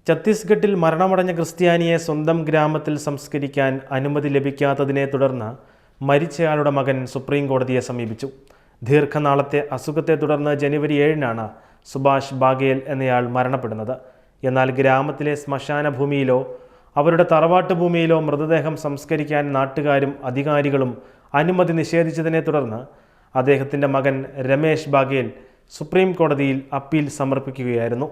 ഛത്തീസ്ഗഡിൽ മരണമടഞ്ഞ ക്രിസ്ത്യാനിയെ സ്വന്തം ഗ്രാമത്തിൽ സംസ്കരിക്കാൻ അനുമതി ലഭിക്കാത്തതിനെ തുടർന്ന് മരിച്ചയാളുടെ മകൻ സുപ്രീം കോടതിയെ സമീപിച്ചു. ദീർഘനാളത്തെ അസുഖത്തെ തുടർന്ന് ജനുവരി 7-നാണ് സുഭാഷ് ബാഗേൽ എന്നയാൾ മരണപ്പെടുന്നത്. എന്നാൽ ഗ്രാമത്തിലെ ശ്മശാന ഭൂമിയിലോ അവരുടെ തറവാട്ട് ഭൂമിയിലോ മൃതദേഹം സംസ്കരിക്കാൻ നാട്ടുകാരും അധികാരികളും അനുമതി നിഷേധിച്ചതിനെ തുടർന്ന് അദ്ദേഹത്തിൻ്റെ മകൻ രമേശ് ബാഗേൽ സുപ്രീം കോടതിയിൽ അപ്പീൽ സമർപ്പിക്കുകയായിരുന്നു.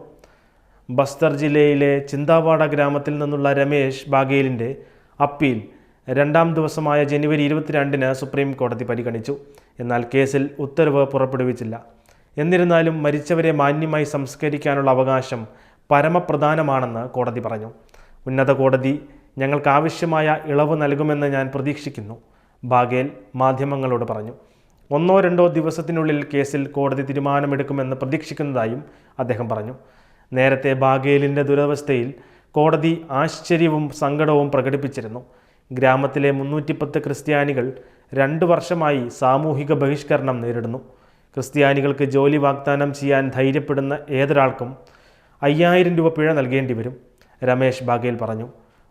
ബസ്തർ ജില്ലയിലെ ചിന്താവാഡ ഗ്രാമത്തിൽ നിന്നുള്ള രമേശ് ബാഗേലിൻ്റെ അപ്പീൽ 2-ാം ദിവസമായ ജനുവരി 22-ന് സുപ്രീം കോടതി പരിഗണിച്ചു. എന്നാൽ കേസിൽ ഉത്തരവ് പുറപ്പെടുവിച്ചില്ല. എന്നിരുന്നാലും മരിച്ചവരെ മാന്യമായി സംസ്കരിക്കാനുള്ള അവകാശം പരമപ്രധാനമാണെന്ന് കോടതി പറഞ്ഞു. ഉന്നത കോടതി ഞങ്ങൾക്ക് ആവശ്യമായ ഇളവ് നൽകുമെന്ന് ഞാൻ പ്രതീക്ഷിക്കുന്നു, ബാഗേൽ മാധ്യമങ്ങളോട് പറഞ്ഞു. 1-2 ദിവസത്തിനുള്ളിൽ കേസിൽ കോടതി തീരുമാനമെടുക്കുമെന്ന് പ്രതീക്ഷിക്കുന്നതായും അദ്ദേഹം പറഞ്ഞു. നേരത്തെ ബാഗേലിൻ്റെ ദുരവസ്ഥയിൽ കോടതി ആശ്ചര്യവും സങ്കടവും പ്രകടിപ്പിച്ചിരുന്നു. ഗ്രാമത്തിലെ 310 ക്രിസ്ത്യാനികൾ 2 വർഷമായി സാമൂഹിക ബഹിഷ്കരണം നേരിടുന്നു. ക്രിസ്ത്യാനികൾക്ക് ജോലി വാഗ്ദാനം ചെയ്യാൻ ധൈര്യപ്പെടുന്ന ഏതൊരാൾക്കും 5000 രൂപ പിഴ നൽകേണ്ടി വരും, രമേശ് ബാഗേൽ പറഞ്ഞു.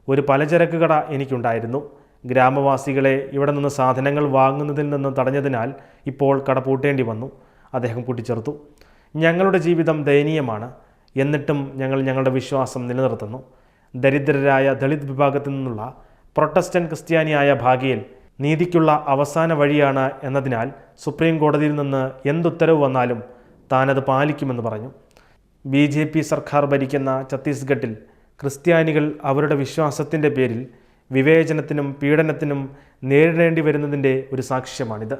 ഒരു പലചരക്ക് കട എനിക്കുണ്ടായിരുന്നു. ഗ്രാമവാസികളെ ഇവിടെ നിന്ന് സാധനങ്ങൾ വാങ്ങുന്നതിൽ നിന്ന് തടഞ്ഞതിനാൽ ഇപ്പോൾ കട പൂട്ടേണ്ടി വന്നു, അദ്ദേഹം കൂട്ടിച്ചേർത്തു. ഞങ്ങളുടെ ജീവിതം ദയനീയമാണ്, എന്നിട്ടും ഞങ്ങൾ ഞങ്ങളുടെ വിശ്വാസം നിലനിർത്തുന്നു. ദരിദ്രരായ ദളിത് വിഭാഗത്തിൽ നിന്നുള്ള പ്രൊട്ടസ്റ്റന്റ് ക്രിസ്ത്യാനിയായ ബാഗേൽ നീതിക്കുള്ള അവസാന വഴിയാണ് എന്നതിനാൽ സുപ്രീം കോടതിയിൽ നിന്ന് എന്തുത്തരവ് വന്നാലും താനത് പാലിക്കുമെന്ന് പറഞ്ഞു. BJP സർക്കാർ ഭരിക്കുന്ന ഛത്തീസ്ഗഡിൽ ക്രിസ്ത്യാനികൾ അവരുടെ വിശ്വാസത്തിൻ്റെ പേരിൽ വിവേചനത്തിനും പീഡനത്തിനും നേരിടേണ്ടി വരുന്നതിൻ്റെ ഒരു സാക്ഷ്യമാണിത്.